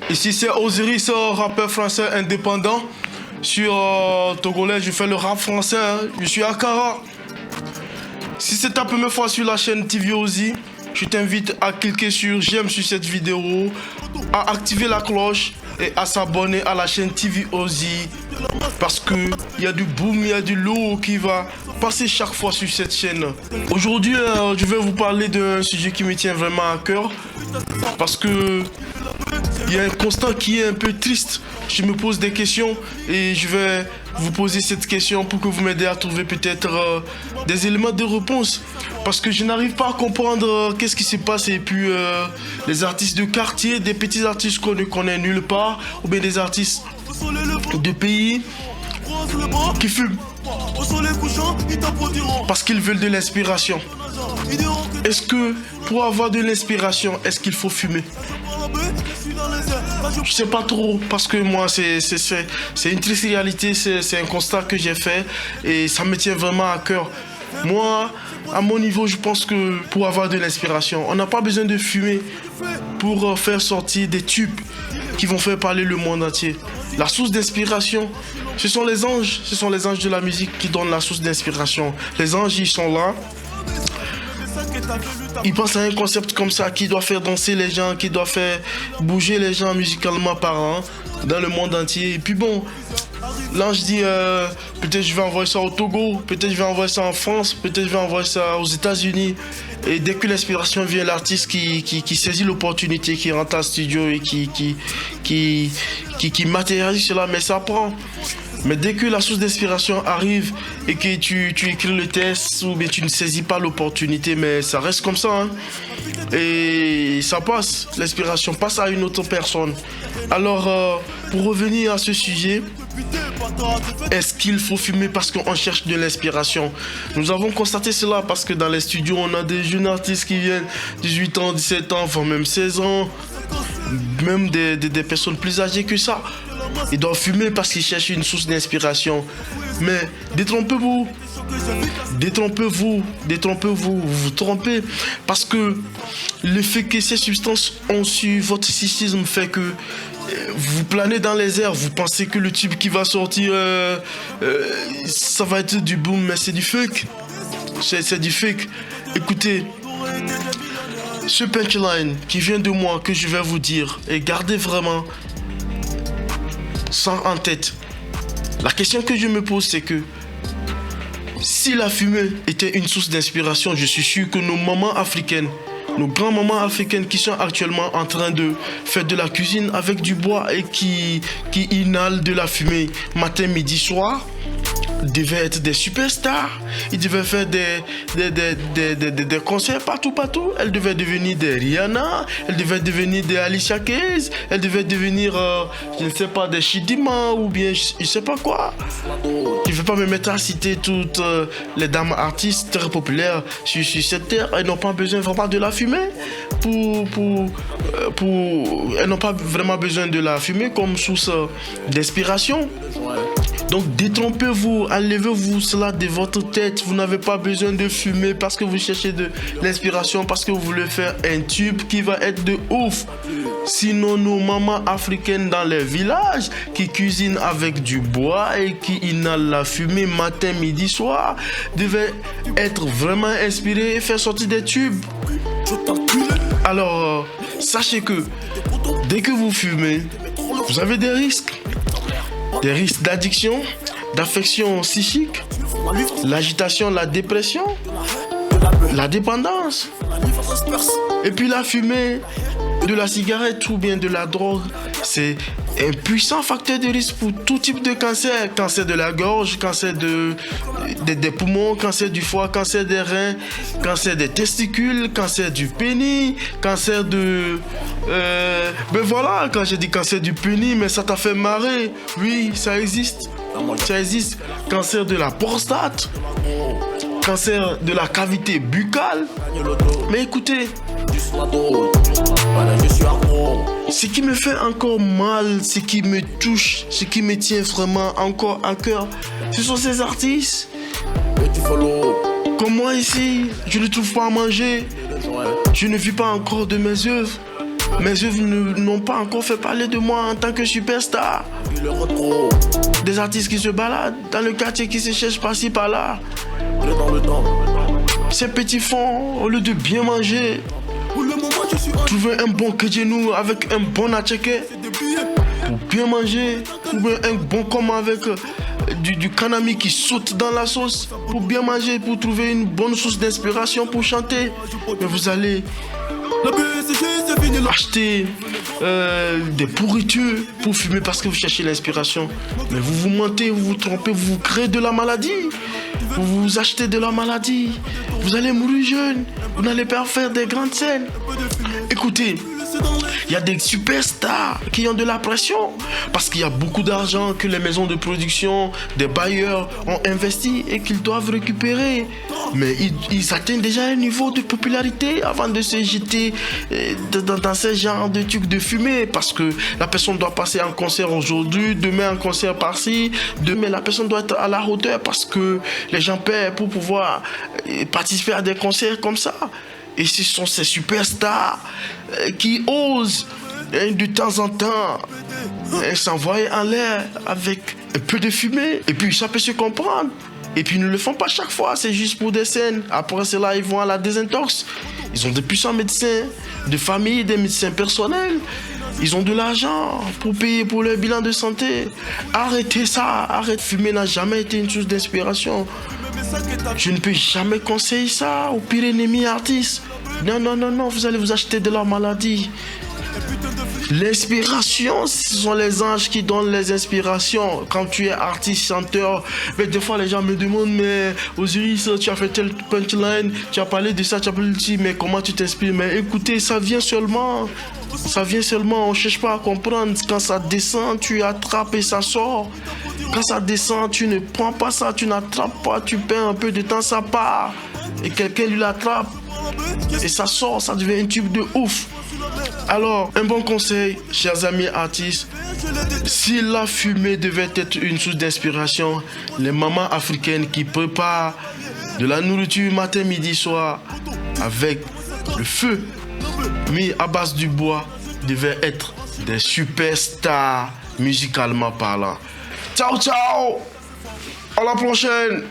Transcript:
Ici c'est Osiris, rappeur français indépendant. Sur Togolais, je fais le rap français, hein. Je suis Akara. Si c'est ta première fois sur la chaîne TV Ozi, je t'invite à cliquer sur j'aime sur cette vidéo, à activer la cloche et à s'abonner à la chaîne TV Ozi. Parce que il y a du boom, il y a du lourd qui va passer chaque fois sur cette chaîne. Aujourd'hui, je vais vous parler d'un sujet qui me tient vraiment à cœur. Parce que il y a un constat qui est un peu triste. Je me pose des questions et je vais vous poser cette question pour que vous m'aidez à trouver peut-être des éléments de réponse. Parce que je n'arrive pas à comprendre qu'est-ce qui se passe. Et puis les artistes de quartier, des petits artistes qu'on ne connaît nulle part, ou bien des artistes de pays qui fument parce qu'ils veulent de l'inspiration. Est-ce que pour avoir de l'inspiration, est-ce qu'il faut fumer? Je sais pas trop, parce que moi c'est une triste réalité, c'est un constat que j'ai fait et ça me tient vraiment à cœur. Moi, à mon niveau, je pense que pour avoir de l'inspiration, on n'a pas besoin de fumer pour faire sortir des tubes qui vont faire parler le monde entier. La source d'inspiration, ce sont les anges de la musique qui donnent la source d'inspiration. Les anges, ils sont là. Ils pensent à un concept comme ça qui doit faire danser les gens, qui doit faire bouger les gens musicalement parlant dans le monde entier. Et puis bon, l'ange dit peut-être je vais envoyer ça au Togo, peut-être je vais envoyer ça en France, peut-être je vais envoyer ça aux États-Unis. Et dès que l'inspiration vient, l'artiste qui saisit l'opportunité, qui rentre en studio et qui matérialise cela, mais ça prend. Mais dès que la source d'inspiration arrive et que tu écris le texte ou bien tu ne saisis pas l'opportunité, mais ça reste comme ça, hein. Et ça passe, l'inspiration passe à une autre personne. Alors, pour revenir à ce sujet, est-ce qu'il faut fumer parce qu'on cherche de l'inspiration? Nous avons constaté cela parce que dans les studios, on a des jeunes artistes qui viennent 18 ans, 17 ans, voire même 16 ans, même des personnes plus âgées que ça. Ils doivent fumer parce qu'ils cherchent une source d'inspiration. Mais détrompez-vous. Détrompez-vous, vous vous trompez. Parce que le fait que ces substances ont su votre psychisme fait que vous planez dans les airs. Vous pensez que le tube qui va sortir, ça va être du boom, mais c'est du fake. C'est du fake. Écoutez, ce punchline qui vient de moi, que je vais vous dire, et gardez vraiment ça en tête. La question que je me pose, c'est que si la fumée était une source d'inspiration, je suis sûr que nos mamans africaines, nos grands-mamans africaines qui sont actuellement en train de faire de la cuisine avec du bois et qui inhalent de la fumée matin, midi, soir, devaient être des superstars. Ils devaient faire des concerts partout. Elles devaient devenir des Rihanna, elles devaient devenir des Alicia Keys, elles devaient devenir, je ne sais pas, des Chidima ou bien je sais pas quoi. Je ne vais pas me mettre à citer toutes les dames artistes très populaires sur cette terre. Elles n'ont pas besoin vraiment de la fumée elles n'ont pas vraiment besoin de la fumée comme source d'inspiration. Donc détrompez-vous, enlevez-vous cela de votre tête. Vous n'avez pas besoin de fumer parce que vous cherchez de l'inspiration, parce que vous voulez faire un tube qui va être de ouf. Sinon, nos mamans africaines dans les villages qui cuisinent avec du bois et qui inhalent la fumée matin, midi, soir devaient être vraiment inspirées et faire sortir des tubes. Alors, sachez que dès que vous fumez, vous avez des risques. Des risques d'addiction, d'affection psychique, l'agitation, la dépression, la dépendance. Et puis la fumée de la cigarette ou bien de la drogue, c'est un puissant facteur de risque pour tout type de cancer. Cancer de la gorge, cancer des poumons, cancer du foie, cancer des reins, cancer des testicules, cancer du pénis, cancer de... ben voilà, quand j'ai dit cancer du pénis, mais ça t'a fait marrer. Oui, ça existe. Ça existe. Cancer de la prostate, cancer de la cavité buccale. Mais écoutez, ce qui me fait encore mal, ce qui me touche, ce qui me tient vraiment encore à cœur, ce sont ces artistes. Comme moi ici, je ne trouve pas à manger. Je ne vis pas encore de mes œuvres. Mes œuvres n'ont pas encore fait parler de moi en tant que superstar. Des artistes qui se baladent dans le quartier, qui se cherchent par-ci par-là. Ces petits fonds, au lieu de bien manger, trouver un bon kedjenou avec un bon atcheke pour bien manger, trouver un bon coma avec du kanami qui saute dans la sauce pour bien manger, pour trouver une bonne source d'inspiration pour chanter. Mais vous allez acheter des pourritures pour fumer parce que vous cherchez l'inspiration. Mais vous vous mentez, vous vous trompez, vous créez de la maladie. Vous vous achetez de la maladie. Vous allez mourir jeune. Vous n'allez pas faire des grandes scènes. Écoutez, il y a des superstars qui ont de la pression parce qu'il y a beaucoup d'argent que les maisons de production, des bailleurs ont investi et qu'ils doivent récupérer. Mais ils atteignent déjà un niveau de popularité avant de se jeter dans ce genre de trucs de fumée, parce que la personne doit passer en concert aujourd'hui, demain en concert par-ci, demain la personne doit être à la hauteur parce que les gens paient pour pouvoir participer à des concerts comme ça. Et ce sont ces superstars qui osent de temps en temps s'envoyer en l'air avec un peu de fumée. Et puis ça peut se comprendre. Et puis ils ne le font pas chaque fois, c'est juste pour des scènes. Après cela, ils vont à la désintox. Ils ont de puissants médecins de famille, des médecins personnels. Ils ont de l'argent pour payer pour leur bilan de santé. Arrêtez ça, arrêtez. Fumer n'a jamais été une source d'inspiration. Je ne peux jamais conseiller ça aux pire ennemi artistes. Non, non, non, non, vous allez vous acheter de la maladie. L'inspiration, ce sont les anges qui donnent les inspirations. Quand tu es artiste, chanteur, mais des fois les gens me demandent, mais Osiris, tu as fait tel punchline, tu as parlé de ça, tu as parlé de ça, mais comment tu t'inspires? Mais écoutez, ça vient seulement. Ça vient seulement, on ne cherche pas à comprendre. Quand ça descend, tu attrapes et ça sort. Quand ça descend, tu ne prends pas ça, tu n'attrapes pas, tu perds un peu de temps, ça part. Et quelqu'un lui l'attrape. Et ça sort, ça devient un tube de ouf. Alors, un bon conseil, chers amis artistes, si la fumée devait être une source d'inspiration, les mamans africaines qui préparent de la nourriture matin, midi, soir, avec le feu mis à base du bois, devaient être des superstars musicalement parlant. Ciao, ciao! À la prochaine!